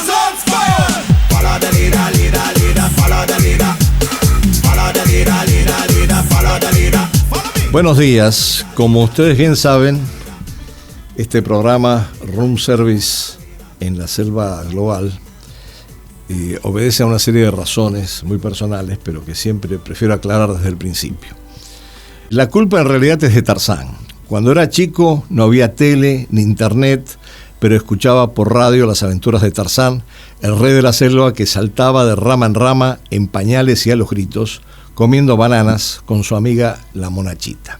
is on fire. Follow the leader, leader, leader, follow the leader. Follow the leader, leader, leader, follow the leader. Buenos días. Como ustedes bien saben, este programa Room Service en la Selva Global obedece a una serie de razones muy personales, pero que siempre prefiero aclarar desde el principio. La culpa en realidad es de Tarzán. Cuando era chico no había tele ni internet, pero escuchaba por radio las aventuras de Tarzán, el rey de la selva que saltaba de rama en rama en pañales y a los gritos, comiendo bananas con su amiga la monachita.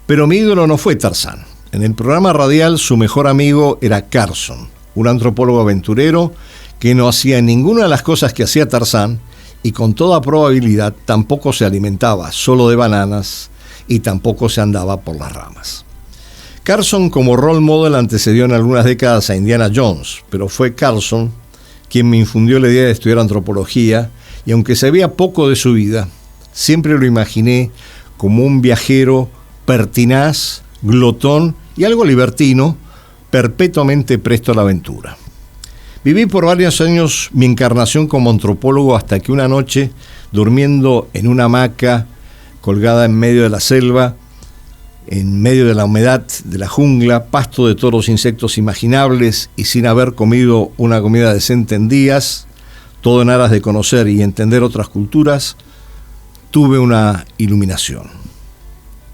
Pero mi ídolo no fue Tarzán. En el programa radial su mejor amigo era Carson, un antropólogo aventurero que no hacía ninguna de las cosas que hacía Tarzán y con toda probabilidad tampoco se alimentaba solo de bananas y tampoco se andaba por las ramas. Carson como role model antecedió en algunas décadas a Indiana Jones, pero fue Carson quien me infundió la idea de estudiar antropología y aunque sabía poco de su vida, siempre lo imaginé como un viajero pertinaz, glotón y algo libertino, perpetuamente presto a la aventura. Viví por varios años mi encarnación como antropólogo hasta que una noche, durmiendo en una hamaca colgada en medio de la selva, en medio de la humedad de la jungla, pasto de todos los insectos imaginables y sin haber comido una comida decente en días, todo en aras de conocer y entender otras culturas, tuve una iluminación.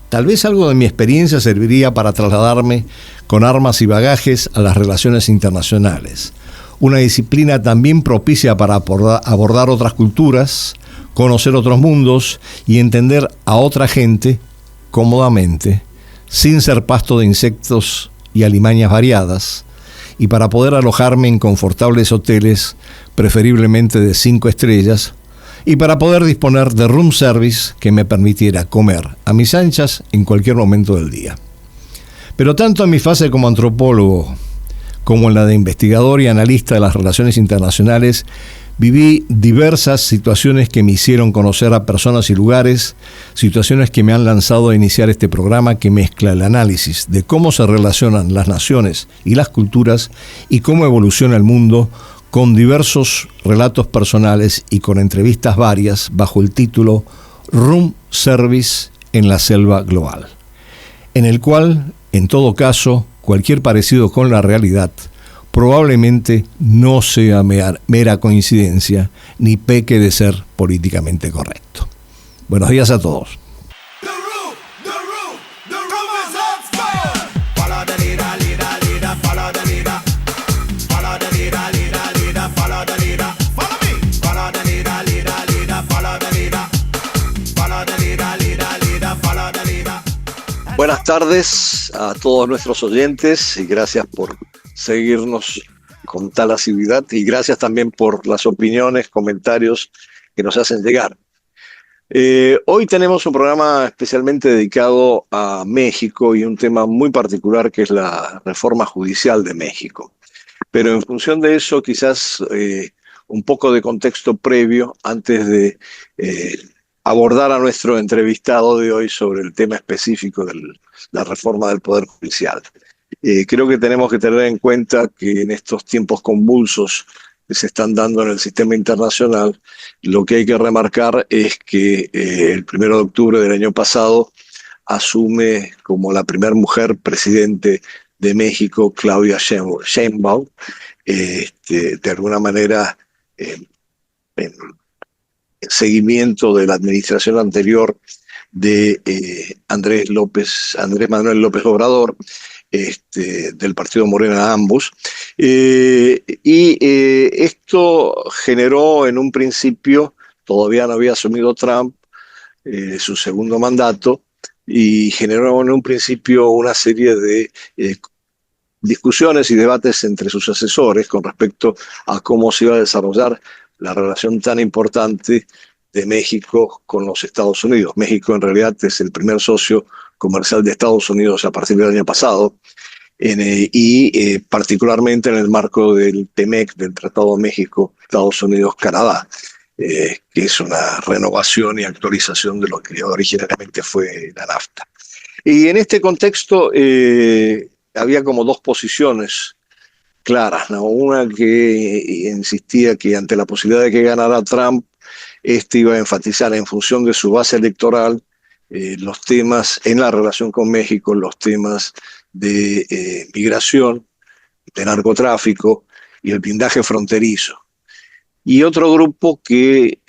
Tal vez algo de mi experiencia serviría para trasladarme con armas y bagajes a las relaciones internacionales. Una disciplina también propicia para abordar otras culturas, conocer otros mundos y entender a otra gente cómodamente, sin ser pasto de insectos y alimañas variadas, y para poder alojarme en confortables hoteles, preferiblemente de 5 estrellas, y para poder disponer de room service que me permitiera comer a mis anchas en cualquier momento del día. Pero tanto en mi fase como antropólogo, como en la de investigador y analista de las relaciones internacionales, viví diversas situaciones que me hicieron conocer a personas y lugares, situaciones que me han lanzado a iniciar este programa que mezcla el análisis de cómo se relacionan las naciones y las culturas y cómo evoluciona el mundo, con diversos relatos personales y con entrevistas varias bajo el título Room Service en la Selva Global, en el cual, en todo caso, cualquier parecido con la realidad probablemente no sea mera coincidencia ni peque de ser políticamente correcto. Buenos días a todos. Buenas tardes a todos nuestros oyentes y gracias por seguirnos con tal asiduidad y gracias también por las opiniones, comentarios que nos hacen llegar. Hoy tenemos un programa especialmente dedicado a México y un tema muy particular que es la reforma judicial de México. Pero en función de eso, quizás un poco de contexto previo antes de abordar a nuestro entrevistado de hoy sobre el tema específico de la reforma del Poder Judicial. Creo que tenemos que tener en cuenta que en estos tiempos convulsos que se están dando en el sistema internacional, lo que hay que remarcar es que el 1 de octubre del año pasado asume como la primera mujer presidente de México, Claudia Sheinbaum, de alguna manera en seguimiento de la administración anterior de Andrés Manuel López Obrador, del partido Morena ambos, esto generó en un principio, todavía no había asumido Trump su segundo mandato, y generó en un principio una serie de discusiones y debates entre sus asesores con respecto a cómo se iba a desarrollar la relación tan importante de México con los Estados Unidos. México en realidad es el primer socio comercial de Estados Unidos a partir del año pasado, y particularmente en el marco del TEMEC, del Tratado México-Estados Unidos-Canadá, que es una renovación y actualización de lo que originalmente fue la NAFTA. Y en este contexto había como dos posiciones claras, ¿no? Una que insistía que ante la posibilidad de que ganara Trump, este iba a enfatizar en función de su base electoral los temas en la relación con México, los temas de migración, de narcotráfico y el blindaje fronterizo. Y otro grupo que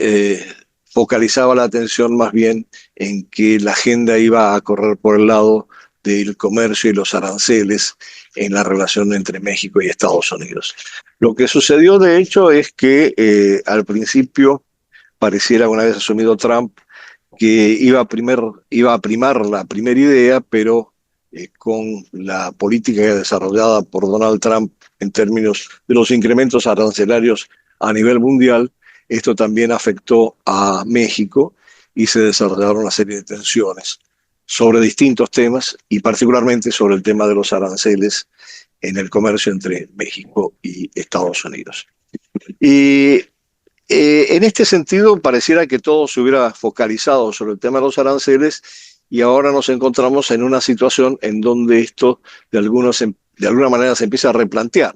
focalizaba la atención más bien en que la agenda iba a correr por el lado del comercio y los aranceles en la relación entre México y Estados Unidos. Lo que sucedió, de hecho, es que al principio pareciera, una vez asumido Trump, que iba a primar la primera idea, pero con la política desarrollada por Donald Trump en términos de los incrementos arancelarios a nivel mundial, esto también afectó a México y se desarrollaron una serie de tensiones sobre distintos temas y particularmente sobre el tema de los aranceles en el comercio entre México y Estados Unidos. Y en este sentido, pareciera que todo se hubiera focalizado sobre el tema de los aranceles y ahora nos encontramos en una situación en donde esto de alguna manera se empieza a replantear.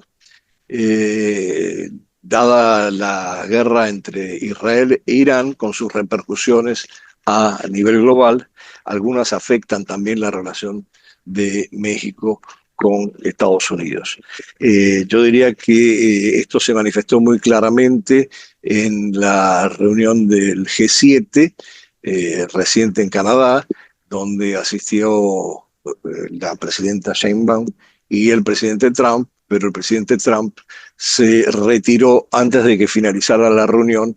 Dada la guerra entre Israel e Irán, con sus repercusiones a nivel global, algunas afectan también la relación de México con Estados Unidos. Yo diría que esto se manifestó muy claramente en la reunión del G7 reciente en Canadá, donde asistió la presidenta Sheinbaum y el presidente Trump, pero el presidente Trump se retiró antes de que finalizara la reunión,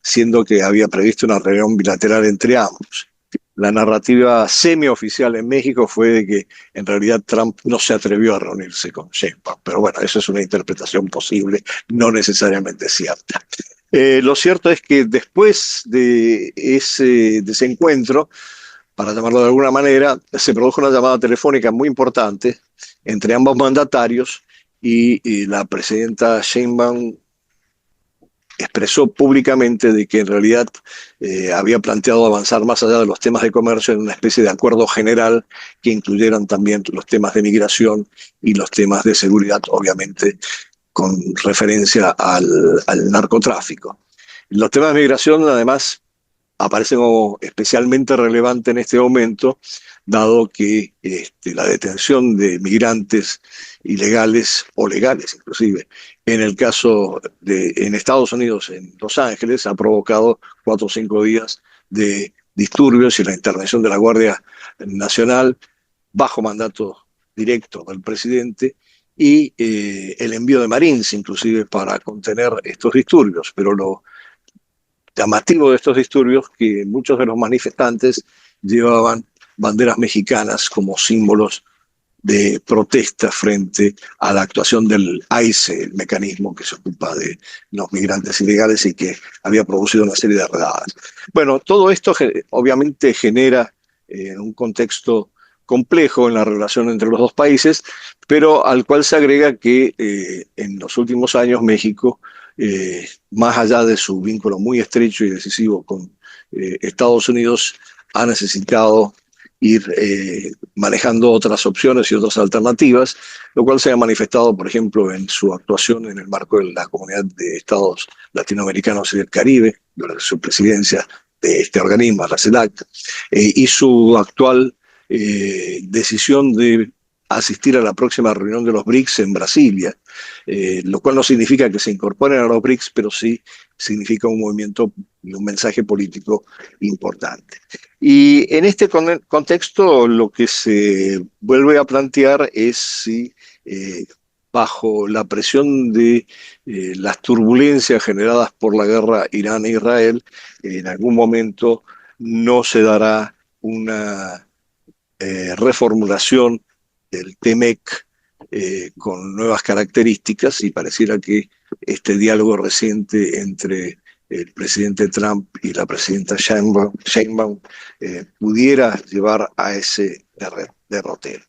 siendo que había previsto una reunión bilateral entre ambos. La narrativa semioficial en México fue de que en realidad Trump no se atrevió a reunirse con Sheinbaum, pero bueno, eso es una interpretación posible, no necesariamente cierta. Lo cierto es que después de ese encuentro, para llamarlo de alguna manera, se produjo una llamada telefónica muy importante entre ambos mandatarios y la presidenta Sheinbaum expresó públicamente de que en realidad había planteado avanzar más allá de los temas de comercio en una especie de acuerdo general que incluyeran también los temas de migración y los temas de seguridad, obviamente con referencia al narcotráfico. Los temas de migración, además, aparecen como especialmente relevantes en este momento, dado que la detención de migrantes ilegales o legales inclusive, en el caso en Estados Unidos, en Los Ángeles, ha provocado 4 o 5 días de disturbios y la intervención de la Guardia Nacional bajo mandato directo del presidente y el envío de Marines inclusive para contener estos disturbios. Pero lo llamativo de estos disturbios que muchos de los manifestantes llevaban banderas mexicanas como símbolos de protesta frente a la actuación del ICE, el mecanismo que se ocupa de los migrantes ilegales y que había producido una serie de redadas. Bueno, todo esto obviamente genera un contexto complejo en la relación entre los dos países, pero al cual se agrega que en los últimos años México, más allá de su vínculo muy estrecho y decisivo con Estados Unidos, ha necesitado ir manejando otras opciones y otras alternativas, lo cual se ha manifestado, por ejemplo, en su actuación en el marco de la Comunidad de Estados Latinoamericanos y del Caribe, durante su presidencia de este organismo, la CELAC, y su actual decisión de asistir a la próxima reunión de los BRICS en Brasilia, lo cual no significa que se incorporen a los BRICS, pero sí significa un movimiento y un mensaje político importante. Y en este contexto lo que se vuelve a plantear es si bajo la presión de las turbulencias generadas por la guerra Irán e Israel, en algún momento no se dará una reformulación del TEMEC con nuevas características y pareciera que este diálogo reciente entre el presidente Trump y la presidenta Sheinbaum pudiera llevar a ese derrotero.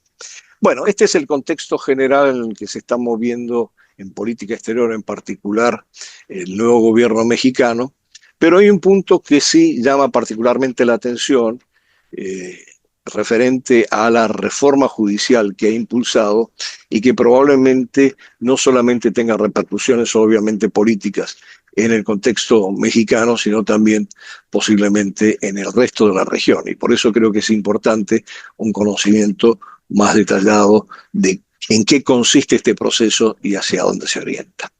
Bueno, este es el contexto general en el que se está moviendo en política exterior, en particular el nuevo gobierno mexicano, pero hay un punto que sí llama particularmente la atención referente a la reforma judicial que ha impulsado y que probablemente no solamente tenga repercusiones obviamente políticas en el contexto mexicano, sino también posiblemente en el resto de la región. Y por eso creo que es importante un conocimiento más detallado de en qué consiste este proceso y hacia dónde se orienta.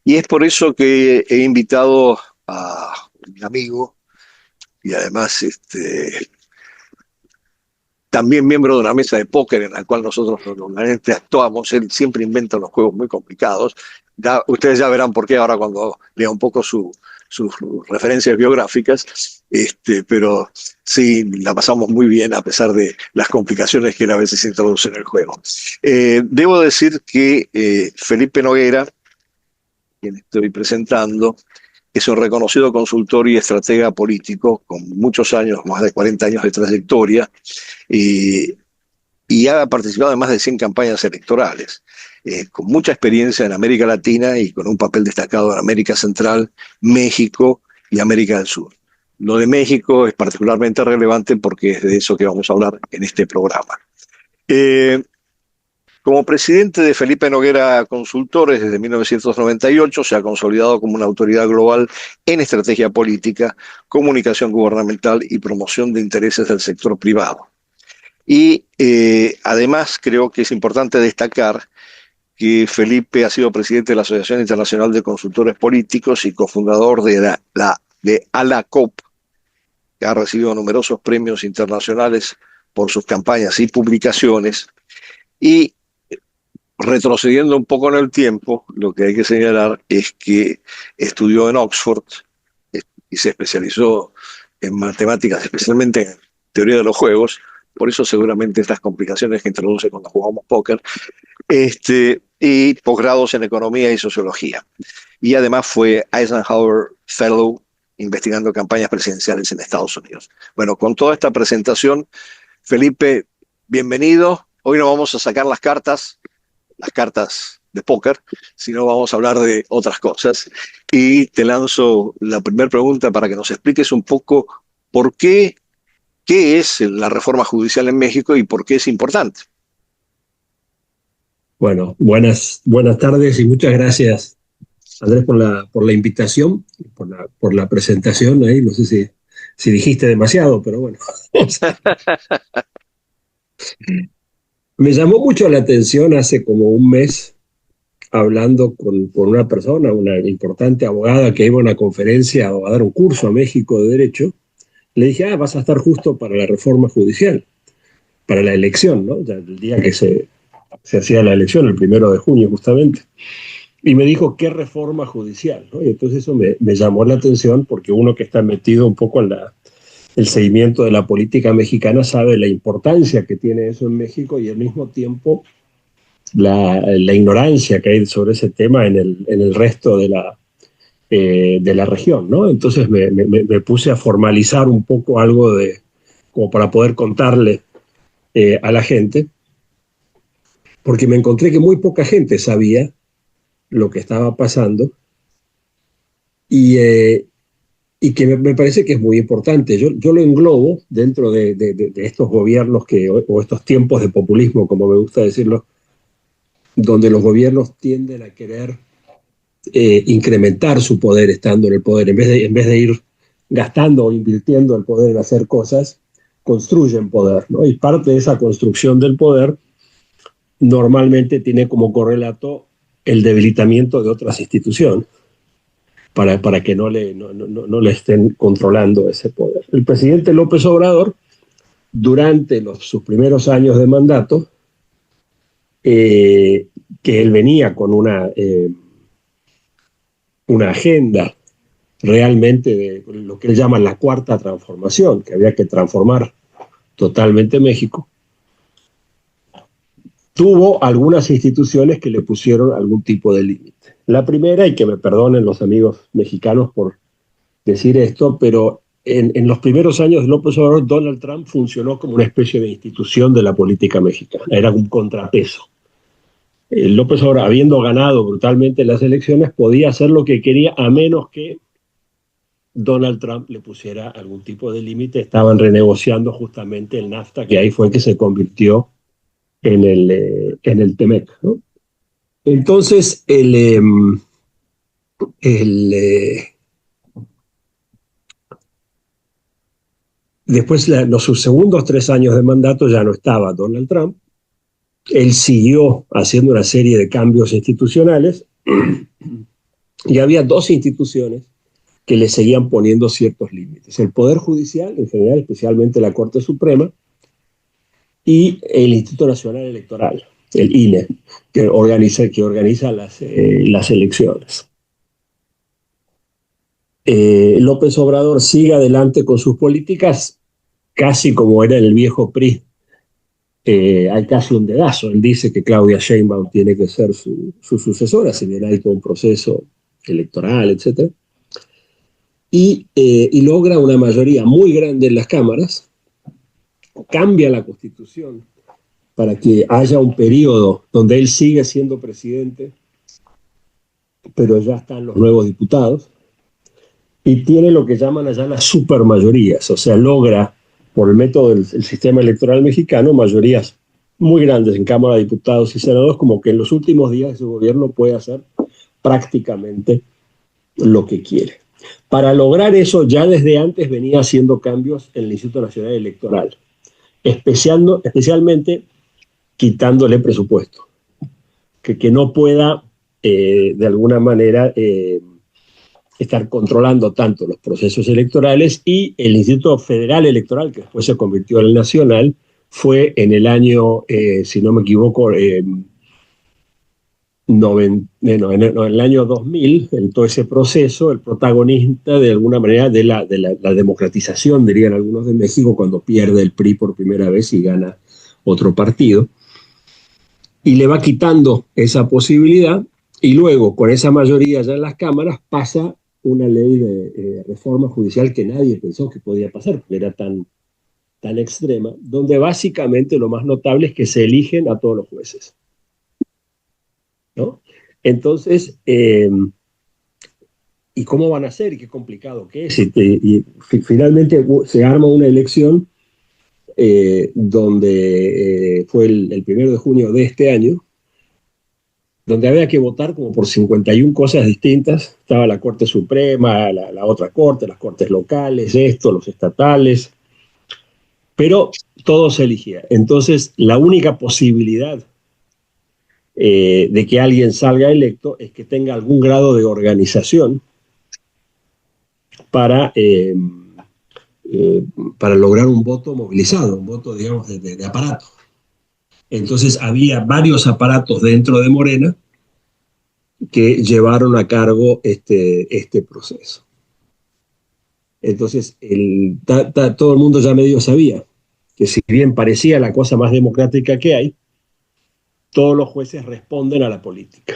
Y es por eso que he invitado a mi amigo y además también miembro de una mesa de póker en la cual nosotros normalmente actuamos. Él siempre inventa unos juegos muy complicados. Ustedes ya verán por qué ahora cuando lea un poco sus referencias biográficas, pero sí, la pasamos muy bien a pesar de las complicaciones que él a veces introduce en el juego. Debo decir que Felipe Noguera, quien estoy presentando, es un reconocido consultor y estratega político con muchos años, más de 40 años de trayectoria, y ha participado en más de 100 campañas electorales, con mucha experiencia en América Latina y con un papel destacado en América Central, México y América del Sur. Lo de México es particularmente relevante porque es de eso que vamos a hablar en este programa. Como presidente de Felipe Noguera Consultores desde 1998, se ha consolidado como una autoridad global en estrategia política, comunicación gubernamental y promoción de intereses del sector privado. Y además creo que es importante destacar que Felipe ha sido presidente de la Asociación Internacional de Consultores Políticos y cofundador de ALACOP, que ha recibido numerosos premios internacionales por sus campañas y publicaciones. Y retrocediendo un poco en el tiempo, lo que hay que señalar es que estudió en Oxford y se especializó en matemáticas, especialmente en teoría de los juegos, por eso seguramente estas complicaciones que introduce cuando jugamos póker, y posgrados en economía y sociología. Y además fue Eisenhower Fellow investigando campañas presidenciales en Estados Unidos. Bueno, con toda esta presentación, Felipe, bienvenido. Hoy no vamos a sacar las cartas de póker, sino vamos a hablar de otras cosas. Y te lanzo la primera pregunta para que nos expliques un poco qué es la reforma judicial en México y por qué es importante. Bueno, buenas tardes y muchas gracias, Andrés, por la invitación, por la presentación. Ahí no sé si dijiste demasiado, pero bueno. Me llamó mucho la atención hace como un mes, hablando con una persona, una importante abogada que iba a una conferencia o a dar un curso a México de Derecho. Le dije, vas a estar justo para la reforma judicial, para la elección, ¿no? Ya el día que se hacía la elección, el 1 de junio justamente. Y me dijo, ¿qué reforma judicial? ¿No? Y entonces eso me llamó la atención porque uno que está metido un poco en el seguimiento de la política mexicana sabe la importancia que tiene eso en México y al mismo tiempo la ignorancia que hay sobre ese tema en el resto de la región, ¿no? Entonces me puse a formalizar un poco algo como para poder contarle a la gente, porque me encontré que muy poca gente sabía lo que estaba pasando y que me parece que es muy importante. Yo lo englobo dentro de estos gobiernos o estos tiempos de populismo, como me gusta decirlo, donde los gobiernos tienden a querer incrementar su poder estando en el poder. En vez de ir gastando o invirtiendo el poder en hacer cosas, construyen poder, ¿no? Y parte de esa construcción del poder normalmente tiene como correlato el debilitamiento de otras instituciones para que no le estén controlando ese poder. El presidente López Obrador, durante sus primeros años de mandato, que él venía con una agenda realmente de lo que él llama la cuarta transformación, que había que transformar totalmente México, tuvo algunas instituciones que le pusieron algún tipo de límite. La primera, y que me perdonen los amigos mexicanos por decir esto, pero en los primeros años de López Obrador, Donald Trump funcionó como una especie de institución de la política mexicana, era un contrapeso. López Obrador, habiendo ganado brutalmente las elecciones, podía hacer lo que quería a menos que Donald Trump le pusiera algún tipo de límite. Estaban renegociando justamente el NAFTA, que ahí fue que se convirtió en el TEMEC, ¿no? Entonces, después, sus segundos 3 años de mandato ya no estaba Donald Trump. Él siguió haciendo una serie de cambios institucionales y había dos instituciones que le seguían poniendo ciertos límites. El Poder Judicial, en general, especialmente la Corte Suprema, y el Instituto Nacional Electoral, el INE, que organiza las elecciones. López Obrador sigue adelante con sus políticas casi como era el viejo PRI. Hay casi un dedazo. Él dice que Claudia Sheinbaum tiene que ser su sucesora, si bien hay todo un proceso electoral, etc. Y logra una mayoría muy grande en las cámaras, cambia la Constitución para que haya un periodo donde él sigue siendo presidente, pero ya están los nuevos diputados, y tiene lo que llaman allá las supermayorías, o sea, logra, por el método del sistema electoral mexicano, mayorías muy grandes en Cámara de Diputados y Senadores, como que en los últimos días de su gobierno puede hacer prácticamente lo que quiere. Para lograr eso, ya desde antes venía haciendo cambios en el Instituto Nacional Electoral, especialmente quitándole presupuesto, que no pueda de alguna manera estar controlando tanto los procesos electorales. Y el Instituto Federal Electoral, que después se convirtió en el nacional, fue en el año, si no me equivoco, en el año 2000, en todo ese proceso, el protagonista de alguna manera de la democratización, dirían algunos de México, cuando pierde el PRI por primera vez y gana otro partido. Y le va quitando esa posibilidad, y luego, con esa mayoría ya en las cámaras, pasa una ley de reforma judicial que nadie pensó que podía pasar, porque era tan extrema, donde básicamente lo más notable es que se eligen a todos los jueces, ¿no? Entonces, ¿y cómo van a hacer? ¿Y qué complicado que es? Y finalmente se arma una elección donde fue el 1 de junio de este año, donde había que votar como por 51 cosas distintas. Estaba la Corte Suprema, la otra corte, las cortes locales, los estatales, pero todo se elegía. Entonces, la única posibilidad de que alguien salga electo es que tenga algún grado de organización para lograr un voto movilizado, un voto, digamos, de aparato. Entonces había varios aparatos dentro de Morena que llevaron a cargo este proceso. Entonces todo el mundo ya medio sabía que, si bien parecía la cosa más democrática que hay, todos los jueces responden a la política.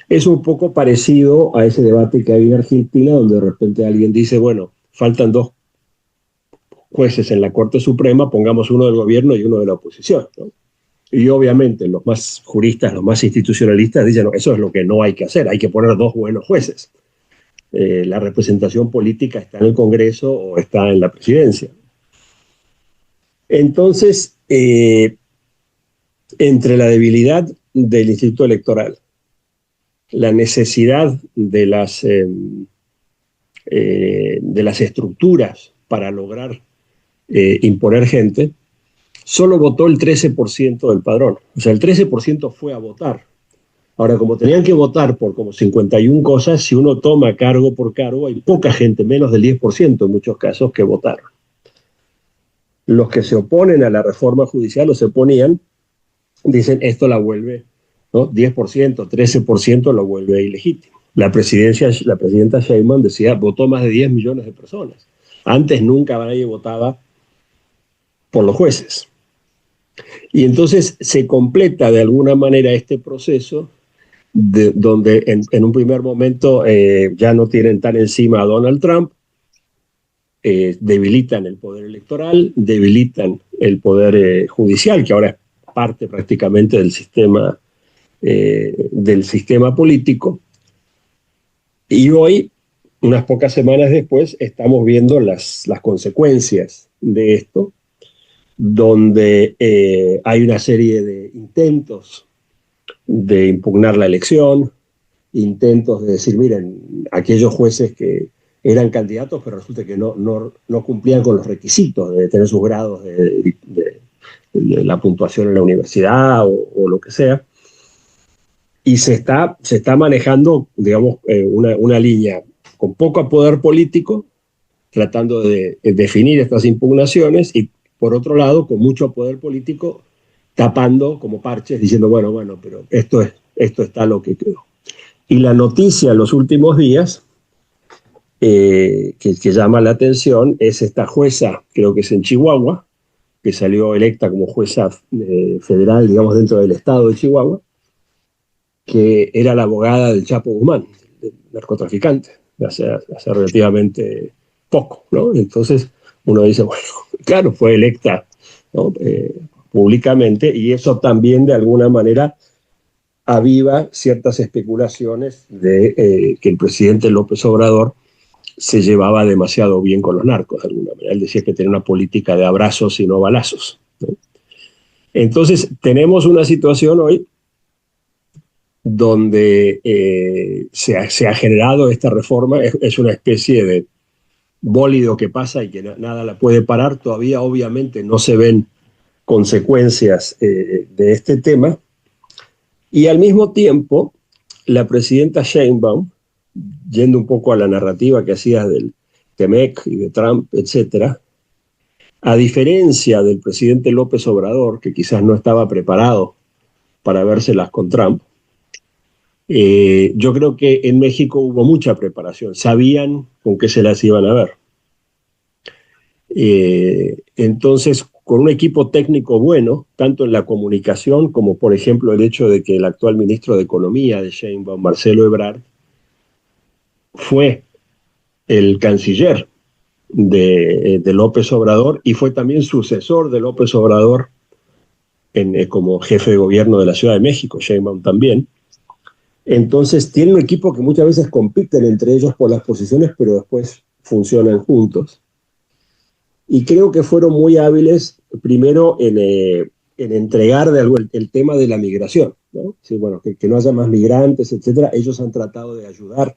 Es un poco parecido a ese debate que hay en Argentina, donde de repente alguien dice, bueno, faltan 2 jueces en la Corte Suprema, pongamos uno del gobierno y uno de la oposición, ¿no? Y obviamente los más juristas, los más institucionalistas dicen, no, eso es lo que no hay que hacer, hay que poner 2 buenos jueces. La representación política está en el Congreso o está en la presidencia. Entonces, entre la debilidad del Instituto Electoral, la necesidad de las estructuras para lograr imponer gente, solo votó el 13% del padrón. O sea, el 13% fue a votar. Ahora, como tenían que votar por como 51 cosas, si uno toma cargo por cargo, hay poca gente, menos del 10% en muchos casos, que votaron. Los que se oponen a la reforma judicial o se oponían, dicen, esto la vuelve, ¿no? 10%, 13% lo vuelve ilegítimo. La presidenta Sheinbaum decía, votó más de 10 millones de personas. Antes nunca nadie votaba por los jueces. Y entonces se completa de alguna manera este proceso donde en un primer momento ya no tienen tan encima a Donald Trump, debilitan el poder electoral, debilitan el poder judicial, que ahora es parte prácticamente del sistema político. Y hoy unas pocas semanas después estamos viendo las consecuencias de esto, donde hay una serie de intentos de impugnar la elección, intentos de decir, miren, aquellos jueces que eran candidatos, pero resulta que no cumplían con los requisitos de tener sus grados de la puntuación en la universidad o lo que sea. Y se está manejando, digamos, una línea con poco poder político, tratando de definir estas impugnaciones, y por otro lado, con mucho poder político, tapando como parches, diciendo, bueno, pero esto está lo que creo. Y la noticia en los últimos días, que llama la atención, es esta jueza, creo que es en Chihuahua, que salió electa como jueza federal, digamos, dentro del estado de Chihuahua, que era la abogada del Chapo Guzmán, del narcotraficante, hace relativamente poco, ¿no? Entonces uno dice, bueno, claro, fue electa, ¿no? Públicamente, y eso también de alguna manera aviva ciertas especulaciones de que el presidente López Obrador se llevaba demasiado bien con los narcos, de alguna manera. Él decía que tenía una política de abrazos y no balazos, ¿no? Entonces tenemos una situación hoy donde se ha generado esta reforma. Es una especie de bólido que pasa y que nada la puede parar. Todavía obviamente no se ven consecuencias de este tema, y al mismo tiempo la presidenta Sheinbaum, yendo un poco a la narrativa que hacías del Temec y de Trump, etcétera, a diferencia del presidente López Obrador, que quizás no estaba preparado para vérselas con Trump, yo creo que en México hubo mucha preparación, sabían con qué se las iban a ver. Entonces, con un equipo técnico bueno, tanto en la comunicación como, por ejemplo, el hecho de que el actual ministro de Economía de Sheinbaum, Marcelo Ebrard, fue el canciller de López Obrador y fue también sucesor de López Obrador como jefe de gobierno de la Ciudad de México, Sheinbaum también. Entonces tienen un equipo que muchas veces compiten entre ellos por las posiciones, pero después funcionan juntos. Y creo que fueron muy hábiles, primero, en entregar el tema de la migración, ¿no? Sí, bueno, que no haya más migrantes, etcétera. Ellos han tratado de ayudar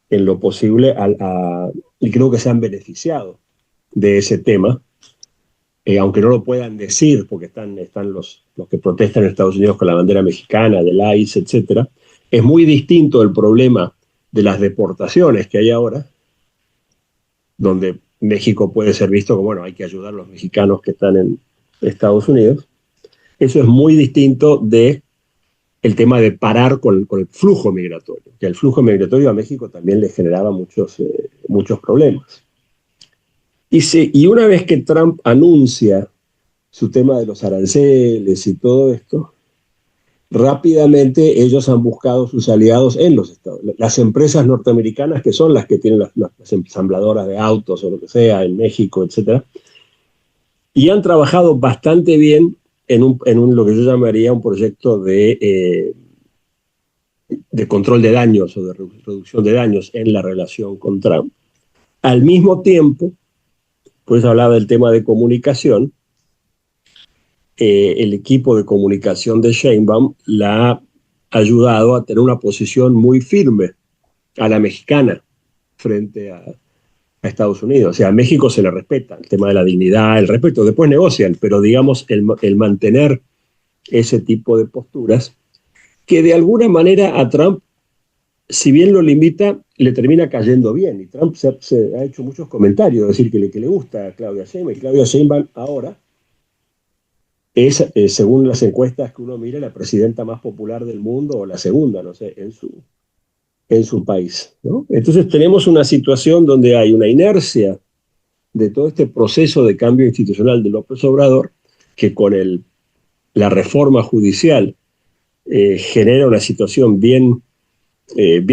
en lo posible y creo que se han beneficiado de ese tema, aunque no lo puedan decir, porque están los que protestan en Estados Unidos con la bandera mexicana, del ICE, etcétera. Es muy distinto el problema de las deportaciones que hay ahora, donde México puede ser visto como, bueno, hay que ayudar a los mexicanos que están en Estados Unidos. Eso es muy distinto de el tema de parar con el flujo migratorio, que el flujo migratorio a México también le generaba muchos problemas. Y una vez que Trump anuncia su tema de los aranceles y todo esto, rápidamente ellos han buscado sus aliados en los estados. Las empresas norteamericanas, que son las que tienen las ensambladoras de autos o lo que sea en México, etcétera, y han trabajado bastante bien en lo que yo llamaría un proyecto de control de daños o de reducción de daños en la relación con Trump. Al mismo tiempo, pues hablaba del tema de comunicación, el equipo de comunicación de Sheinbaum la ha ayudado a tener una posición muy firme a la mexicana frente a Estados Unidos. O sea, a México se le respeta el tema de la dignidad, el respeto, después negocian, pero digamos el mantener ese tipo de posturas que de alguna manera a Trump, si bien lo limita, le termina cayendo bien. Y Trump se ha hecho muchos comentarios, decir que le gusta a Claudia Sheinbaum, y Claudia Sheinbaum ahora es, según las encuestas que uno mire, la presidenta más popular del mundo, o la segunda, no sé, en su país, ¿no? Entonces tenemos una situación donde hay una inercia de todo este proceso de cambio institucional de López Obrador, que con la reforma judicial genera una situación bien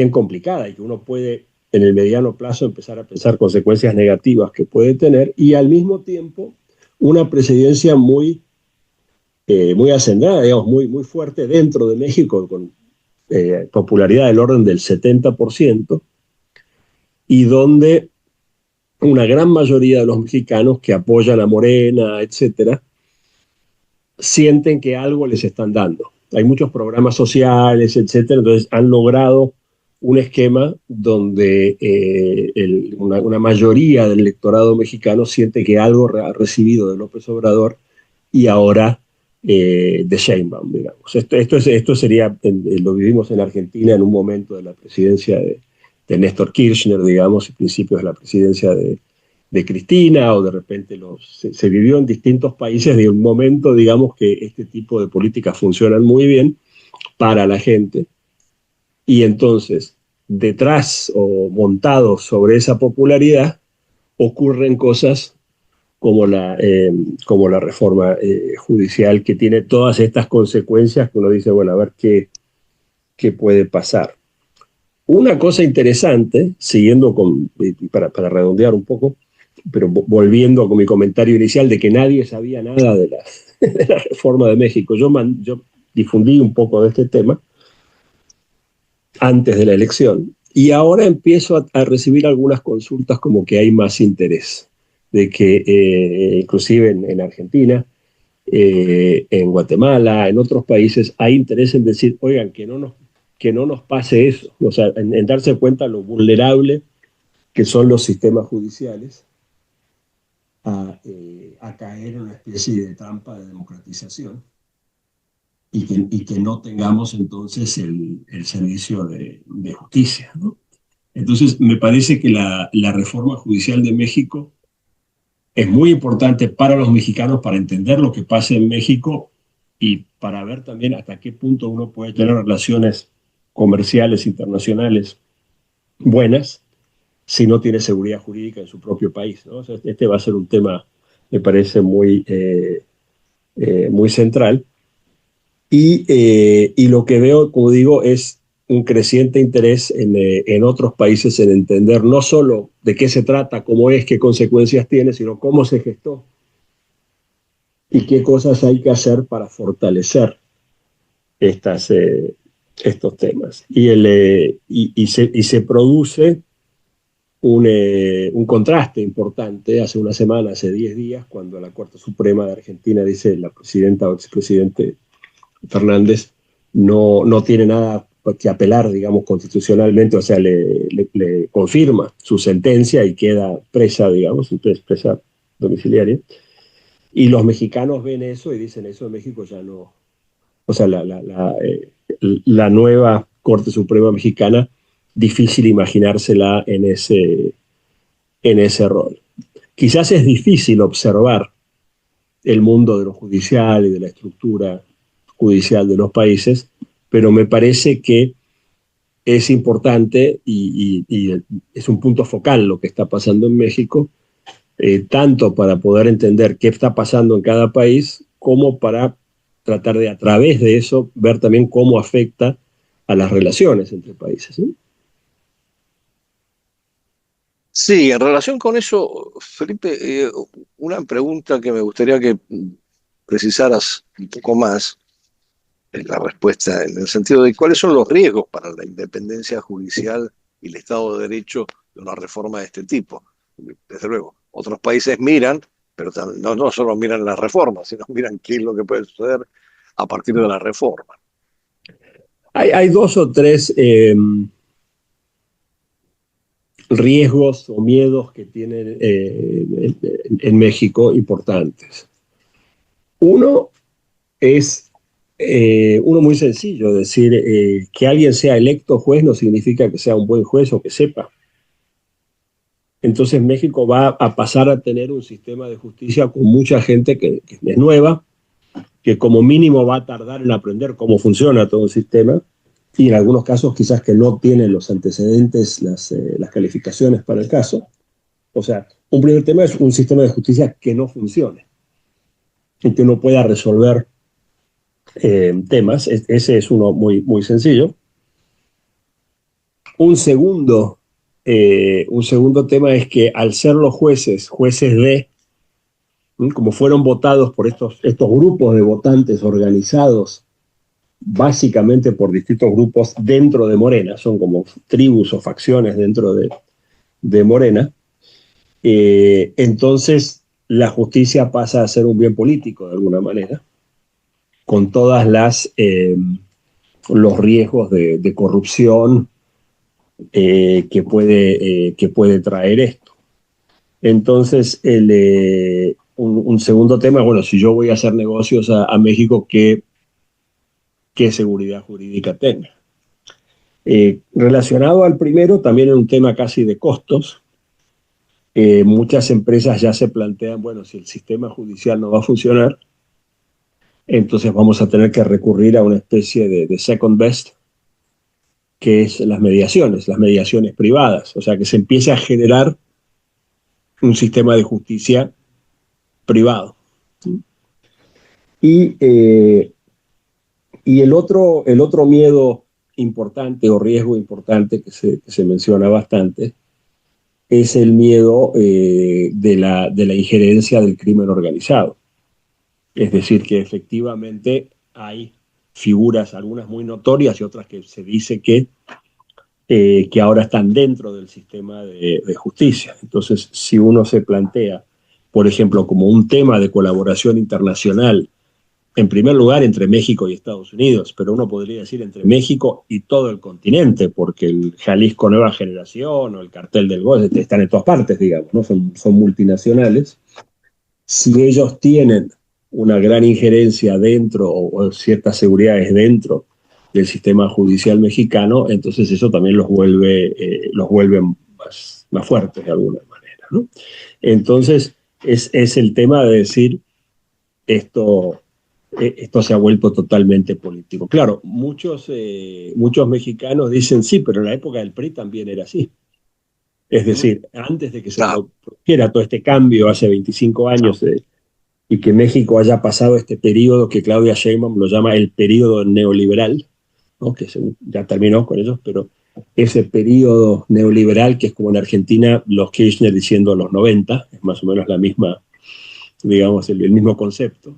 complicada, y que uno puede en el mediano plazo empezar a pensar consecuencias negativas que puede tener, y al mismo tiempo una presidencia muy hacendada, digamos, muy fuerte dentro de México, con popularidad del orden del 70%, y donde una gran mayoría de los mexicanos que apoyan a Morena, etcétera, sienten que algo les están dando. Hay muchos programas sociales, etcétera, entonces han logrado un esquema donde una mayoría del electorado mexicano siente que algo ha recibido de López Obrador y ahora de Sheinbaum, digamos. Esto sería, lo vivimos en Argentina en un momento de la presidencia de Néstor Kirchner, digamos, y principios de la presidencia de Cristina, o de repente se vivió en distintos países de un momento, digamos, que este tipo de políticas funcionan muy bien para la gente. Y entonces, detrás o montados sobre esa popularidad, ocurren cosas como la reforma judicial, que tiene todas estas consecuencias que uno dice, bueno, a ver qué puede pasar. Una cosa interesante, siguiendo para redondear un poco, pero volviendo con mi comentario inicial de que nadie sabía nada de la reforma de México, yo difundí un poco de este tema antes de la elección, y ahora empiezo a recibir algunas consultas como que hay más interés, de que inclusive en Argentina, en Guatemala, en otros países, hay interés en decir, oigan, que no nos pase eso, o sea, en darse cuenta lo vulnerable que son los sistemas judiciales a caer en una especie de trampa de democratización, y que no tengamos entonces el servicio de justicia, ¿no? Entonces, me parece que la reforma judicial de México es muy importante para los mexicanos, para entender lo que pasa en México y para ver también hasta qué punto uno puede tener relaciones comerciales internacionales buenas si no tiene seguridad jurídica en su propio país, ¿no? O sea, este va a ser un tema, me parece, muy central. Y lo que veo, como digo, es un creciente interés en otros países en entender no solo de qué se trata, cómo es, qué consecuencias tiene, sino cómo se gestó y qué cosas hay que hacer para fortalecer estos temas. Y se produce un contraste importante hace una semana, hace 10 días, cuando la Corte Suprema de Argentina dice, la presidenta o expresidente Fernández no tiene nada que apelar, digamos, constitucionalmente, o sea, le confirma su sentencia y queda presa, digamos, entonces presa domiciliaria. Y los mexicanos ven eso y dicen, eso en México ya no. O sea, la nueva Corte Suprema Mexicana, difícil imaginársela en ese rol. Quizás es difícil observar el mundo de lo judicial y de la estructura judicial de los países, pero me parece que es importante y es un punto focal lo que está pasando en México, tanto para poder entender qué está pasando en cada país, como para tratar de, a través de eso, ver también cómo afecta a las relaciones entre países, ¿sí? Sí, en relación con eso, Felipe, una pregunta que me gustaría que precisaras un poco más en la respuesta, en el sentido de cuáles son los riesgos para la independencia judicial y el Estado de Derecho de una reforma de este tipo. Desde luego, otros países miran, pero no solo miran las reformas, sino miran qué es lo que puede suceder a partir de la reforma. Hay dos o tres riesgos o miedos que tienen en México importantes. Uno es uno muy sencillo, decir, que alguien sea electo juez no significa que sea un buen juez o que sepa. Entonces México va a pasar a tener un sistema de justicia con mucha gente que es nueva, que como mínimo va a tardar en aprender cómo funciona todo el sistema, y en algunos casos quizás que no tienen los antecedentes, las calificaciones para el caso. O sea, un primer tema es un sistema de justicia que no funcione, y que no pueda resolver temas. Ese es uno muy, muy sencillo. Un segundo tema es que al ser los jueces como fueron votados por estos grupos de votantes organizados básicamente por distintos grupos dentro de Morena, son como tribus o facciones dentro de de Morena, entonces la justicia pasa a ser un bien político de alguna manera, con todas los riesgos de corrupción que puede traer esto. Entonces, un segundo tema, bueno, si yo voy a hacer negocios a México, ¿qué seguridad jurídica tenga? Relacionado al primero, también es un tema casi de costos. Muchas empresas ya se plantean, bueno, si el sistema judicial no va a funcionar, entonces vamos a tener que recurrir a una especie de second best, que es las mediaciones privadas. O sea, que se empiece a generar un sistema de justicia privado. Y el otro miedo importante o riesgo importante que se menciona bastante es el miedo de la injerencia del crimen organizado. Es decir, que efectivamente hay figuras, algunas muy notorias y otras que se dice que ahora están dentro del sistema de justicia. Entonces, si uno se plantea, por ejemplo, como un tema de colaboración internacional, en primer lugar entre México y Estados Unidos, pero uno podría decir entre México y todo el continente, porque el Jalisco Nueva Generación o el Cartel del Golfo están en todas partes, digamos, ¿no? Son multinacionales. Si ellos tienen una gran injerencia dentro o ciertas seguridades dentro del sistema judicial mexicano, entonces eso también los vuelve más fuertes de alguna manera, ¿no? Entonces es el tema de decir esto se ha vuelto totalmente político. Claro, muchos mexicanos dicen sí, pero en la época del PRI también era así. Es decir, antes de que se produjera todo este cambio hace 25 años y que México haya pasado este periodo que Claudia Sheinbaum lo llama el periodo neoliberal, ¿no? Que ya terminó con ellos, pero ese periodo neoliberal que es como en Argentina los Kirchner diciendo los 90, es más o menos la misma, digamos, el mismo concepto.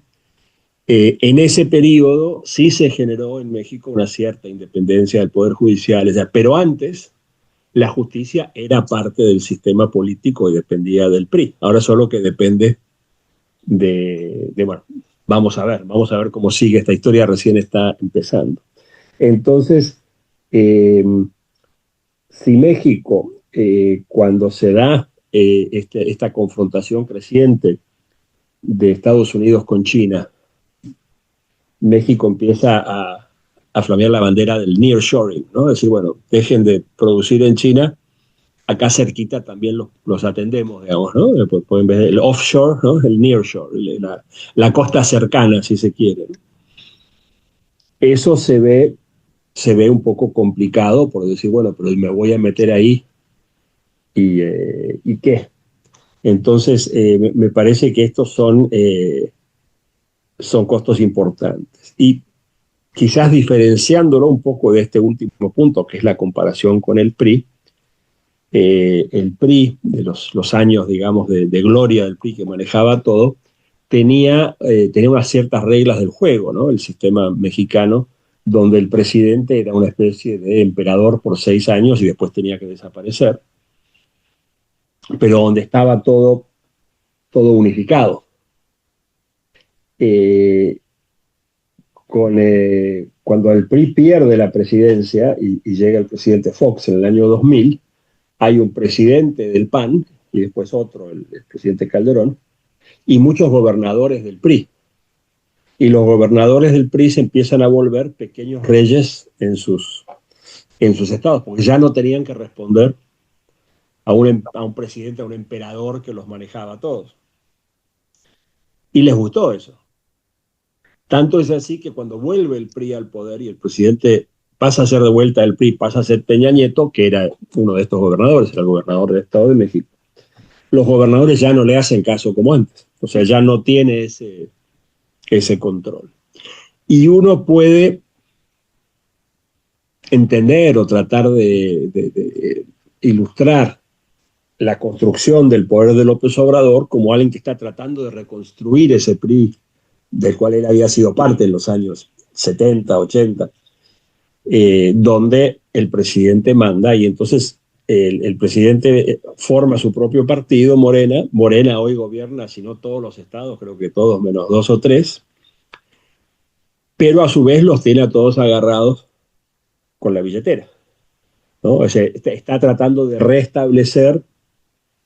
En ese periodo sí se generó en México una cierta independencia del Poder Judicial, pero antes la justicia era parte del sistema político y dependía del PRI. Ahora solo que depende bueno, vamos a ver cómo sigue esta historia, recién está empezando. Entonces, si México, cuando se da esta confrontación creciente de Estados Unidos con China, México empieza a flamear la bandera del nearshoring, ¿no? Es decir, bueno, dejen de producir en China, acá cerquita también los atendemos, digamos, ¿no? En vez del offshore, ¿no? El nearshore, la costa cercana, si se quiere. Eso se ve un poco complicado por decir, bueno, pero me voy a meter ahí y ¿qué? Entonces, me parece que estos son costos importantes. Y quizás diferenciándolo un poco de este último punto, que es la comparación con el PRI de los años, digamos, de gloria del PRI que manejaba todo, tenía unas ciertas reglas del juego, ¿no? El sistema mexicano, donde el presidente era una especie de emperador por 6 años y después tenía que desaparecer, pero donde estaba todo unificado. Cuando el PRI pierde la presidencia y llega el presidente Fox en el año 2000, hay un presidente del PAN y después otro, el presidente Calderón, y muchos gobernadores del PRI. Y los gobernadores del PRI se empiezan a volver pequeños reyes en sus estados, porque ya no tenían que responder a un presidente, a un emperador que los manejaba a todos. Y les gustó eso. Tanto es así que cuando vuelve el PRI al poder y el presidente pasa a ser de vuelta del PRI, pasa a ser Peña Nieto, que era uno de estos gobernadores, era el gobernador del Estado de México, los gobernadores ya no le hacen caso como antes. O sea, ya no tiene ese control. Y uno puede entender o tratar de ilustrar la construcción del poder de López Obrador como alguien que está tratando de reconstruir ese PRI del cual él había sido parte en los años 70, 80, donde el presidente manda y entonces el presidente forma su propio partido, Morena. Morena hoy gobierna, si no todos los estados, creo que todos menos 2 o 3, pero a su vez los tiene a todos agarrados con la billetera, ¿no? O sea, está tratando de restablecer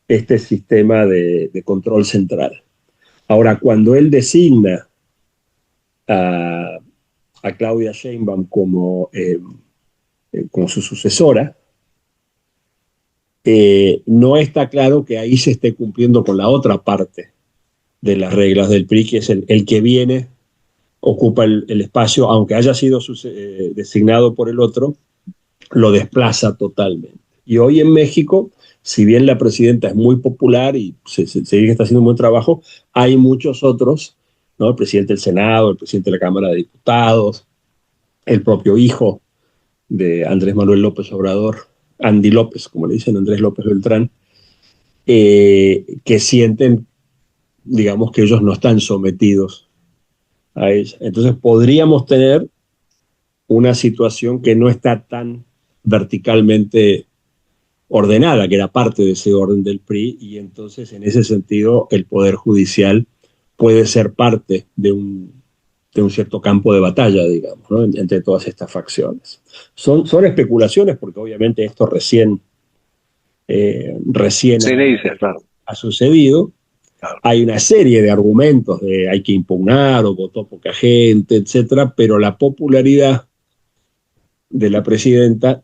este sistema de control central. Ahora, cuando él designa a Claudia Sheinbaum como su sucesora, no está claro que ahí se esté cumpliendo con la otra parte de las reglas del PRI, que es el que viene, ocupa el espacio, aunque haya sido designado por el otro, lo desplaza totalmente. Y hoy en México, si bien la presidenta es muy popular y se dice que está haciendo un buen trabajo, hay muchos otros, ¿no? El presidente del Senado, el presidente de la Cámara de Diputados, el propio hijo de Andrés Manuel López Obrador, Andy López, como le dicen, Andrés López Beltrán, que sienten, digamos, que ellos no están sometidos a ella. Entonces podríamos tener una situación que no está tan verticalmente ordenada, que era parte de ese orden del PRI, y entonces en ese sentido el Poder Judicial puede ser parte de un cierto campo de batalla, digamos, ¿no? Entre todas estas facciones. Son especulaciones porque obviamente esto recién claro. ha sucedido. Claro. Hay una serie de argumentos de hay que impugnar o votó poca gente, etcétera, pero la popularidad de la presidenta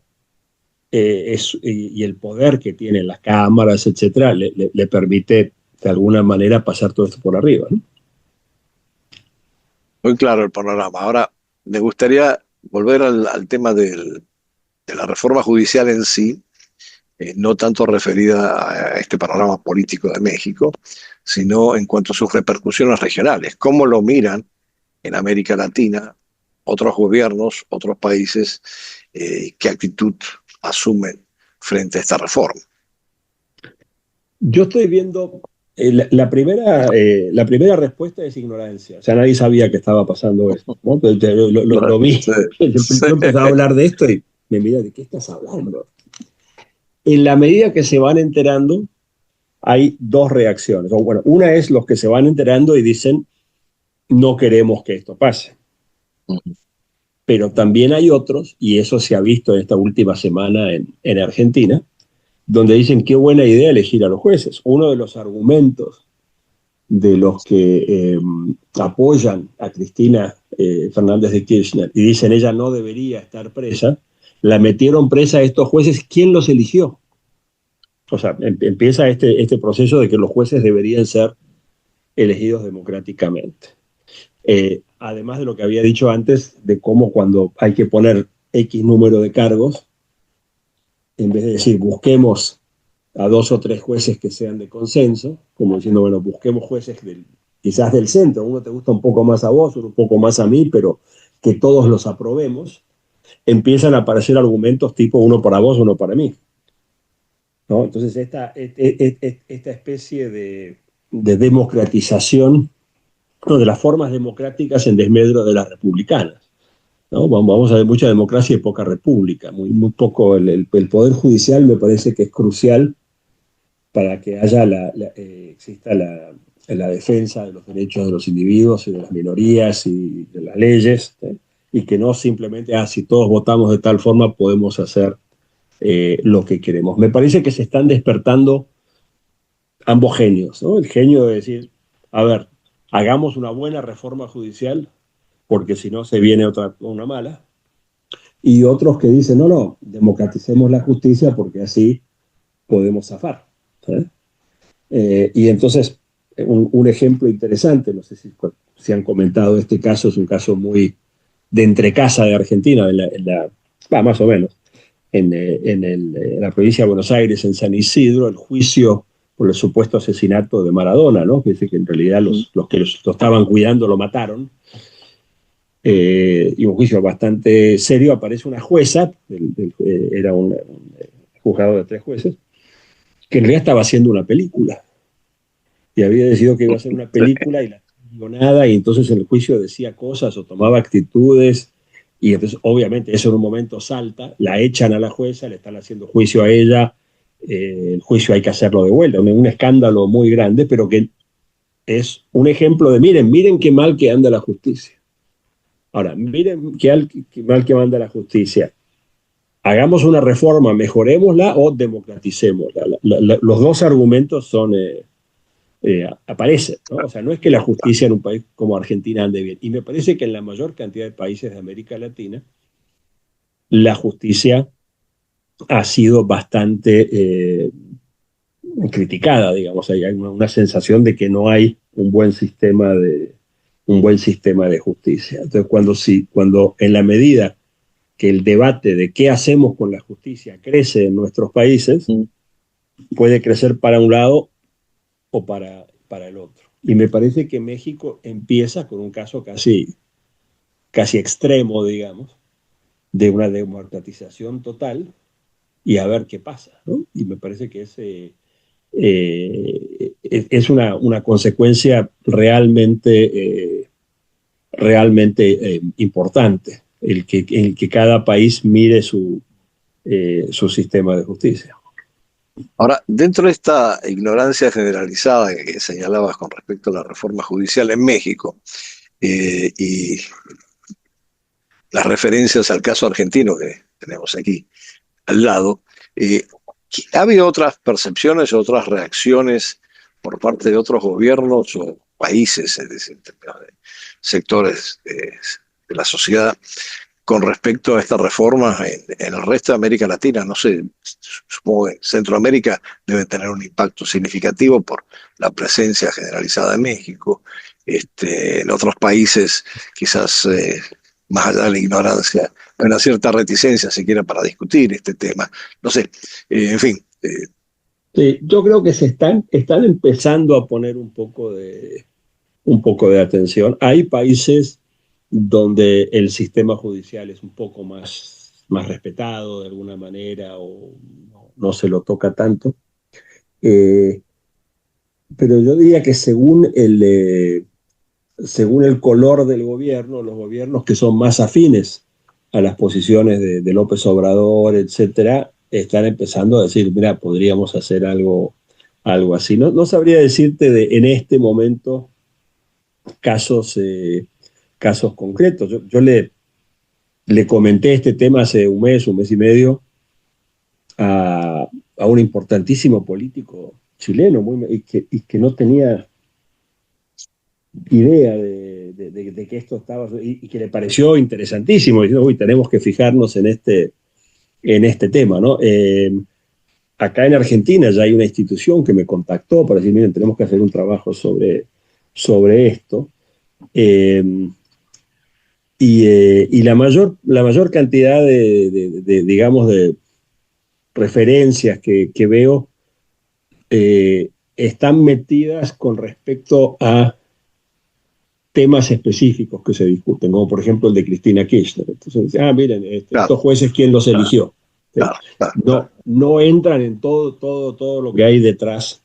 y el poder que tienen las cámaras, etcétera, le permite de alguna manera pasar todo esto por arriba, ¿no? Muy claro el panorama. Ahora, me gustaría volver al tema de la reforma judicial en sí, no tanto referida a este panorama político de México, sino en cuanto a sus repercusiones regionales. ¿Cómo lo miran en América Latina otros gobiernos, otros países? ¿Qué actitud asumen frente a esta reforma? Yo estoy viendo, la primera respuesta es ignorancia. O sea, nadie sabía que estaba pasando esto, ¿no? Lo vi. Sí. Yo empezaba a hablar de esto y me mira, ¿de qué estás hablando? En la medida que se van enterando, hay dos reacciones. O bueno, una es los que se van enterando y dicen, no queremos que esto pase. Pero también hay otros, y eso se ha visto en esta última semana en Argentina, donde dicen qué buena idea elegir a los jueces. Uno de los argumentos de los que apoyan a Cristina Fernández de Kirchner y dicen ella no debería estar presa, la metieron presa a estos jueces. ¿Quién los eligió? O sea, empieza este proceso de que los jueces deberían ser elegidos democráticamente. Además de lo que había dicho antes, de cómo cuando hay que poner X número de cargos, en vez de decir busquemos a 2 o 3 jueces que sean de consenso, como diciendo, bueno, busquemos jueces quizás del centro, uno te gusta un poco más a vos, uno un poco más a mí, pero que todos los aprobemos, empiezan a aparecer argumentos tipo uno para vos, uno para mí, ¿no? Entonces esta especie de democratización, ¿no?, de las formas democráticas en desmedro de las republicanas, ¿no? Vamos a ver mucha democracia y poca república, muy poco. El Poder Judicial me parece que es crucial para que haya exista la defensa de los derechos de los individuos y de las minorías y de las leyes, y que no simplemente, si todos votamos de tal forma podemos hacer lo que queremos. Me parece que se están despertando ambos genios, ¿no? El genio de decir, a ver, hagamos una buena reforma judicial, porque si no se viene una mala, y otros que dicen, no, democraticemos la justicia porque así podemos zafar, y entonces, un ejemplo interesante, no sé si han comentado este caso, es un caso muy de entrecasa de Argentina, más o menos, en la provincia de Buenos Aires, en San Isidro, el juicio por el supuesto asesinato de Maradona, ¿no? Que dice que en realidad los que lo estaban cuidando lo mataron. Y un juicio bastante serio. Aparece una jueza, era un juzgado de 3 jueces, que en realidad estaba haciendo una película. Y había decidido que iba a hacer una película y la nada, y entonces en el juicio decía cosas o tomaba actitudes, y entonces obviamente eso en un momento salta, la echan a la jueza, le están haciendo juicio a ella, el juicio hay que hacerlo de vuelta, un escándalo muy grande, pero que es un ejemplo de, miren qué mal que anda la justicia. Ahora, miren qué mal que anda la justicia. Hagamos una reforma, mejorémosla o democraticémosla. Los dos argumentos son, aparecen, ¿no? O sea, no es que la justicia en un país como Argentina ande bien. Y me parece que en la mayor cantidad de países de América Latina, la justicia ha sido bastante criticada, digamos. Hay una sensación de que no hay un buen sistema de justicia. Entonces, cuando en la medida que el debate de qué hacemos con la justicia crece en nuestros países, puede crecer para un lado o para el otro. Y me parece que México empieza con un caso casi extremo, digamos, de una democratización total, y a ver qué pasa, ¿no? Y me parece que es una consecuencia realmente importante el que cada país mire su sistema de justicia. Ahora, dentro de esta ignorancia generalizada que señalabas con respecto a la reforma judicial en México, y las referencias al caso argentino que tenemos aquí al lado, ¿ha habido otras percepciones o otras reacciones por parte de otros gobiernos o países, es decir, de sectores de la sociedad, con respecto a esta reforma en el resto de América Latina? No sé, supongo que Centroamérica debe tener un impacto significativo por la presencia generalizada de México. En otros países, quizás más allá de la ignorancia, hay una cierta reticencia, siquiera para discutir este tema. No sé, en fin. Sí, yo creo que están empezando a poner un poco de atención. Hay países donde el sistema judicial es un poco más respetado de alguna manera o no se lo toca tanto. Pero yo diría que según el color del gobierno, los gobiernos que son más afines a las posiciones de López Obrador, etcétera, están empezando a decir, mira, podríamos hacer algo así. No sabría decirte en este momento casos concretos. Yo le comenté este tema hace un mes y medio a un importantísimo político chileno y que no tenía idea de que esto estaba, y que le pareció interesantísimo, diciendo, uy, tenemos que fijarnos en este tema, ¿no? Acá en Argentina ya hay una institución que me contactó para decir, miren, tenemos que hacer un trabajo sobre esto. Y la mayor cantidad digamos, de referencias que veo están metidas con respecto a temas específicos que se discuten, como por ejemplo el de Cristina Kirchner. Entonces, miren, Claro. Estos jueces, ¿quién los eligió? Claro. No entran en todo lo que hay detrás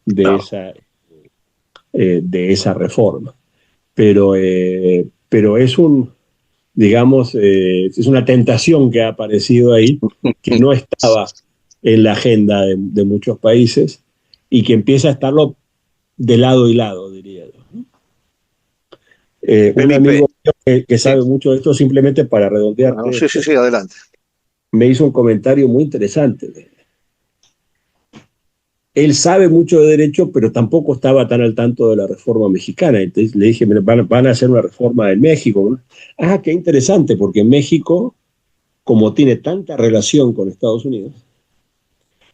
de esa reforma. Pero es es una tentación que ha aparecido ahí, que no estaba en la agenda de muchos países y que empieza a estarlo de lado y lado, diría yo. Un amigo que sabe mucho de esto, simplemente para redondear, Sí, adelante. me hizo un comentario muy interesante. Él sabe mucho de derecho, pero tampoco estaba tan al tanto de la reforma mexicana. Entonces le dije, van a hacer una reforma en México, ¿no? Qué interesante, porque México, como tiene tanta relación con Estados Unidos,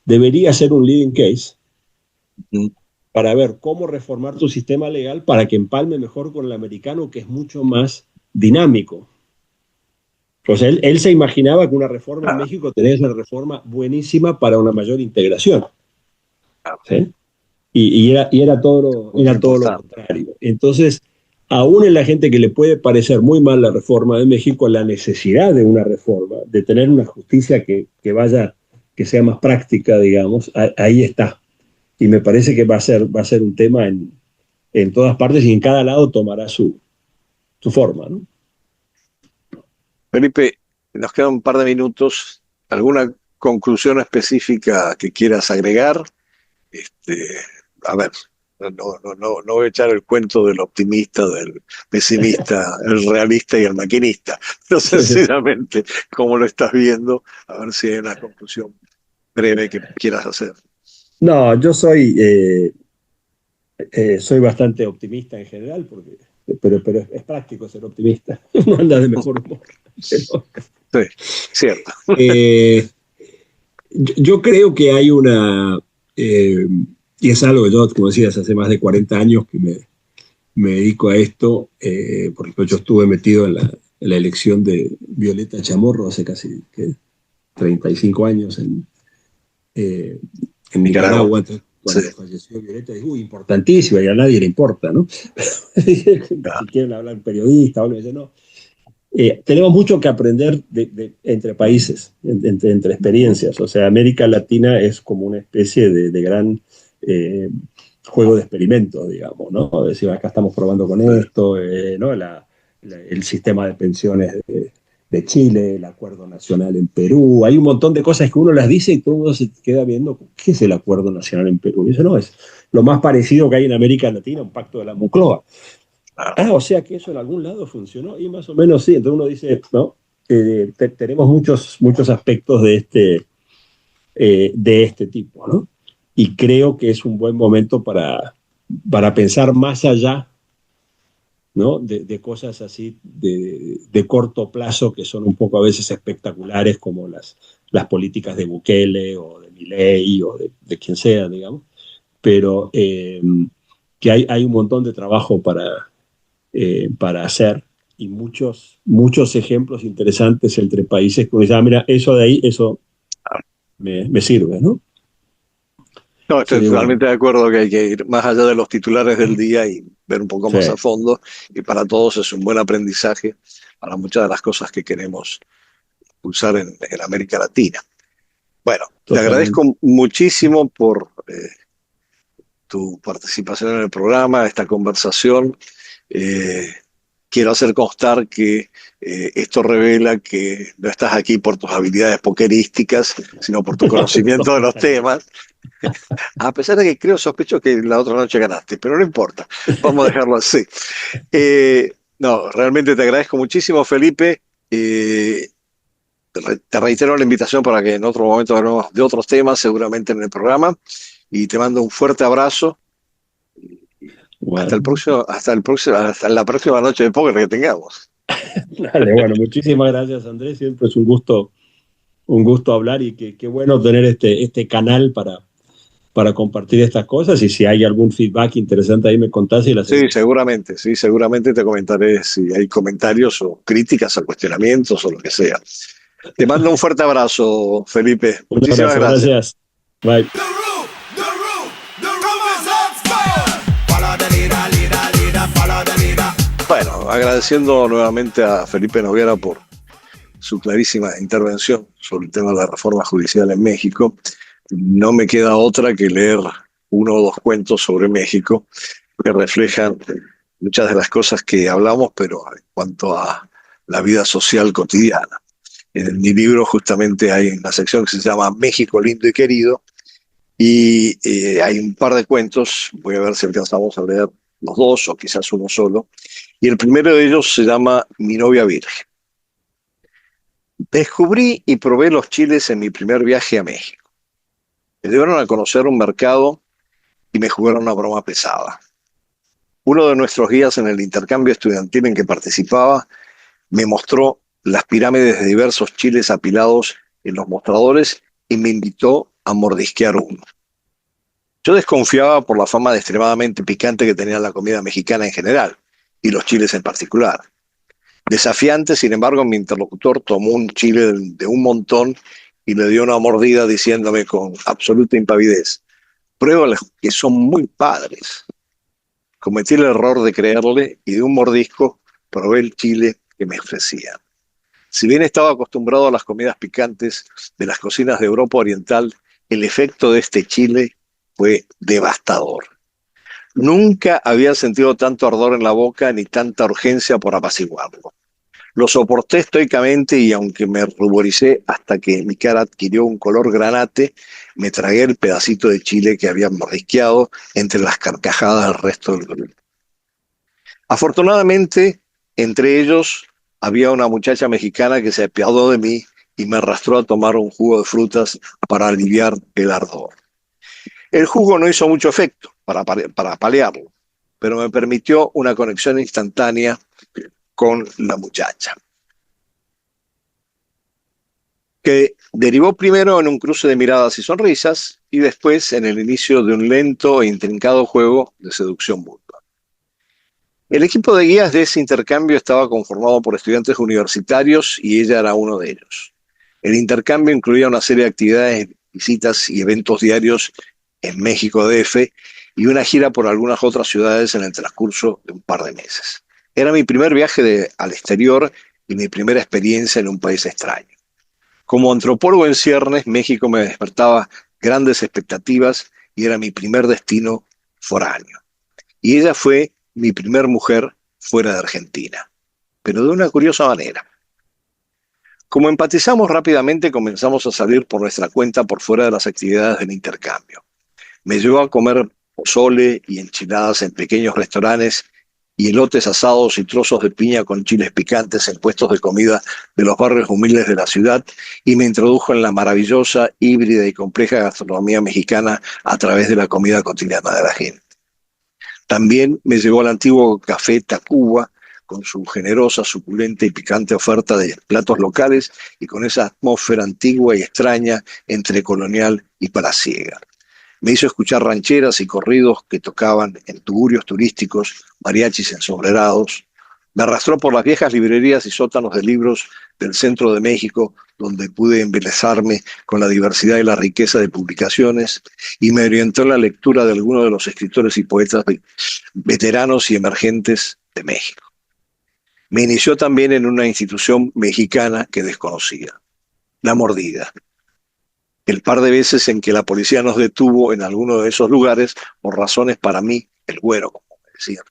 debería ser un leading case para ver cómo reformar tu sistema legal para que empalme mejor con el americano, que es mucho más dinámico. O sea, él se imaginaba que una reforma en México tenía una reforma buenísima para una mayor integración. ¿Sí? Y era todo lo contrario. Entonces, aún en la gente que le puede parecer muy mal la reforma de México, la necesidad de una reforma, de tener una justicia que sea más práctica, digamos, ahí está. Y me parece que va a ser un tema en todas partes y en cada lado tomará su forma, ¿no? Felipe, nos quedan un par de minutos. ¿Alguna conclusión específica que quieras agregar? A ver, no voy a echar el cuento del optimista, del pesimista, el realista y el maquinista, pero sinceramente, ¿cómo lo estás viendo? A ver si hay una conclusión breve que quieras hacer. No, yo soy bastante optimista en general, pero es práctico ser optimista. No anda de mejor humor. Sí, cierto. Yo creo que hay y es algo que yo, como decías, hace más de 40 años que me dedico a esto. Por ejemplo, yo estuve metido en la elección de Violeta Chamorro hace casi 35 años en Nicaragua. Entonces, cuando falleció Violeta, digo, importantísima, y a nadie le importa, ¿no? Si quieren hablar periodista, me dicen, no. Tenemos mucho que aprender entre países, entre experiencias. O sea, América Latina es como una especie de gran juego de experimentos, digamos, ¿no? Es decir, acá estamos probando con esto, ¿no? El sistema de pensiones de Chile, el acuerdo nacional en Perú. Hay un montón de cosas que uno las dice y todo el mundo se queda viendo, ¿qué es el acuerdo nacional en Perú? Y eso no es lo más parecido que hay en América Latina, un pacto de la Moncloa. O sea que eso en algún lado funcionó, y más o menos sí. Entonces uno dice, ¿no? Tenemos muchos aspectos de este tipo, ¿no? Y creo que es un buen momento para pensar más allá, ¿no? De cosas así de corto plazo, que son un poco a veces espectaculares, como las políticas de Bukele o de Milei o de quien sea, digamos. Pero que hay un montón de trabajo para hacer, y muchos ejemplos interesantes entre países que uno dice, mira, eso de ahí, eso me sirve, ¿no? No, estoy totalmente de acuerdo que hay que ir más allá de los titulares del día y ver un poco más a fondo, y para todos es un buen aprendizaje para muchas de las cosas que queremos impulsar en América Latina. Bueno, te agradezco muchísimo por tu participación en el programa, esta conversación. Quiero hacer constar que esto revela que no estás aquí por tus habilidades pokerísticas, sino por tu conocimiento de los temas. A pesar de que sospecho que la otra noche ganaste, pero no importa, vamos a dejarlo así. No, realmente te agradezco muchísimo, Felipe. Te reitero la invitación para que en otro momento hablemos de otros temas, seguramente en el programa, y te mando un fuerte abrazo. Bueno. Hasta la próxima noche de póker que tengamos. Dale, bueno, muchísimas gracias, Andrés. Siempre es un gusto hablar, y qué bueno tener este canal para compartir estas cosas. Y si hay algún feedback interesante ahí, me contás y las. Sí, seguramente te comentaré si hay comentarios o críticas o cuestionamientos o lo que sea. Te mando un fuerte abrazo, Felipe. Muchísimas gracias. Bye. Bueno, agradeciendo nuevamente a Felipe Noguera por su clarísima intervención sobre el tema de la reforma judicial en México. No me queda otra que leer uno o dos cuentos sobre México que reflejan muchas de las cosas que hablamos, pero en cuanto a la vida social cotidiana. En mi libro justamente hay una sección que se llama México lindo y querido, y hay un par de cuentos, voy a ver si alcanzamos a leer los dos o quizás uno solo, y el primero de ellos se llama Mi novia virgen. Descubrí y probé los chiles en mi primer viaje a México. Me llevaron a conocer un mercado y me jugaron una broma pesada. Uno de nuestros guías en el intercambio estudiantil en que participaba me mostró las pirámides de diversos chiles apilados en los mostradores y me invitó a mordisquear uno. Yo desconfiaba por la fama de extremadamente picante que tenía la comida mexicana en general, y los chiles en particular. Desafiante, sin embargo, mi interlocutor tomó un chile de un montón y le dio una mordida diciéndome con absoluta impavidez: pruébales, que son muy padres. Cometí el error de creerle y de un mordisco probé el chile que me ofrecían. Si bien estaba acostumbrado a las comidas picantes de las cocinas de Europa Oriental, el efecto de este chile fue devastador. Nunca había sentido tanto ardor en la boca ni tanta urgencia por apaciguarlo. Lo soporté estoicamente y aunque me ruboricé hasta que mi cara adquirió un color granate, me tragué el pedacito de chile que había mordisqueado entre las carcajadas del resto del grupo. Afortunadamente, entre ellos había una muchacha mexicana que se apiadó de mí y me arrastró a tomar un jugo de frutas para aliviar el ardor. El jugo no hizo mucho efecto para paliarlo, pero me permitió una conexión instantánea con la muchacha, que derivó primero en un cruce de miradas y sonrisas y después en el inicio de un lento e intrincado juego de seducción mutua. El equipo de guías de ese intercambio estaba conformado por estudiantes universitarios y ella era uno de ellos. El intercambio incluía una serie de actividades, visitas y eventos diarios en México DF y una gira por algunas otras ciudades en el transcurso de un par de meses. Era mi primer viaje al exterior y mi primera experiencia en un país extraño. Como antropólogo en ciernes, México me despertaba grandes expectativas y era mi primer destino foráneo. Y ella fue mi primer mujer fuera de Argentina, pero de una curiosa manera. Como empatizamos rápidamente, comenzamos a salir por nuestra cuenta por fuera de las actividades del intercambio. Me llevó a comer pozole y enchiladas en pequeños restaurantes y elotes asados y trozos de piña con chiles picantes en puestos de comida de los barrios humildes de la ciudad y me introdujo en la maravillosa, híbrida y compleja gastronomía mexicana a través de la comida cotidiana de la gente. También me llevó al antiguo Café Tacuba con su generosa, suculenta y picante oferta de platos locales y con esa atmósfera antigua y extraña entre colonial y palaciega. Me hizo escuchar rancheras y corridos que tocaban en tugurios turísticos, mariachis ensombrerados. Me arrastró por las viejas librerías y sótanos de libros del centro de México, donde pude embelezarme con la diversidad y la riqueza de publicaciones, y me orientó en la lectura de algunos de los escritores y poetas veteranos y emergentes de México. Me inició también en una institución mexicana que desconocía, La Mordida. El par de veces en que la policía nos detuvo en alguno de esos lugares por razones para mí, el güero, como me decían,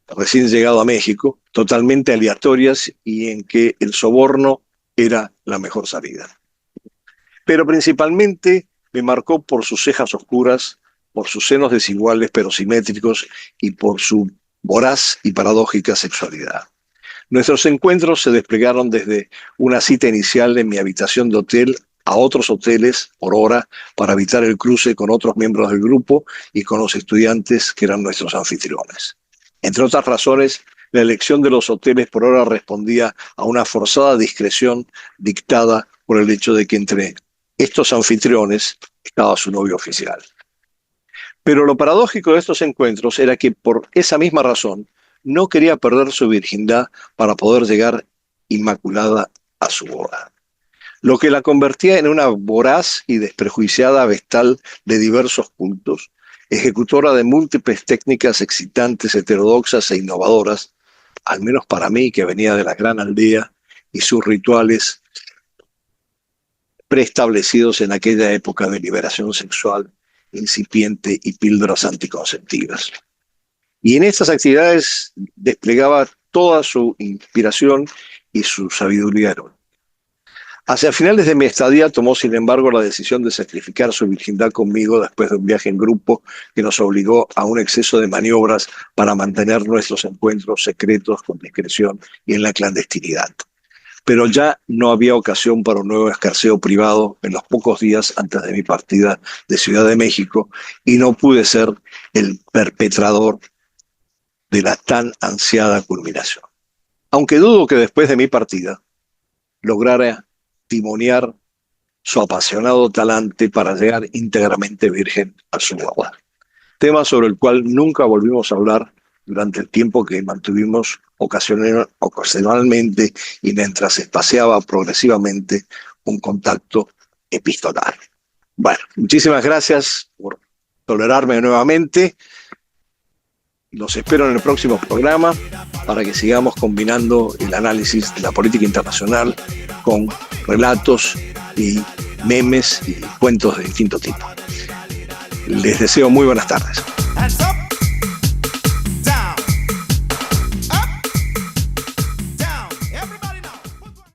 recién llegado a México, totalmente aleatorias y en que el soborno era la mejor salida. Pero principalmente me marcó por sus cejas oscuras, por sus senos desiguales pero simétricos y por su voraz y paradójica sexualidad. Nuestros encuentros se desplegaron desde una cita inicial en mi habitación de hotel a otros hoteles por hora para evitar el cruce con otros miembros del grupo y con los estudiantes que eran nuestros anfitriones. Entre otras razones, la elección de los hoteles por hora respondía a una forzada discreción dictada por el hecho de que entre estos anfitriones estaba su novio oficial. Pero lo paradójico de estos encuentros era que por esa misma razón no quería perder su virginidad para poder llegar inmaculada a su boda, lo que la convertía en una voraz y desprejuiciada vestal de diversos cultos, ejecutora de múltiples técnicas excitantes, heterodoxas e innovadoras, al menos para mí que venía de la gran aldea y sus rituales preestablecidos en aquella época de liberación sexual incipiente y píldoras anticonceptivas. Y en estas actividades desplegaba toda su inspiración y su sabiduría erótica. Hacia finales de mi estadía tomó, sin embargo, la decisión de sacrificar su virginidad conmigo después de un viaje en grupo que nos obligó a un exceso de maniobras para mantener nuestros encuentros secretos con discreción y en la clandestinidad. Pero ya no había ocasión para un nuevo escarceo privado en los pocos días antes de mi partida de Ciudad de México y no pude ser el perpetrador de la tan ansiada culminación. Aunque dudo que después de mi partida lograra testimoniar su apasionado talante para llegar íntegramente virgen a su boda. Tema sobre el cual nunca volvimos a hablar durante el tiempo que mantuvimos ocasionalmente y mientras espaciaba progresivamente un contacto epistolar. Bueno, muchísimas gracias por tolerarme nuevamente. Los espero en el próximo programa para que sigamos combinando el análisis de la política internacional con relatos y memes y cuentos de distinto tipo. Les deseo muy buenas tardes.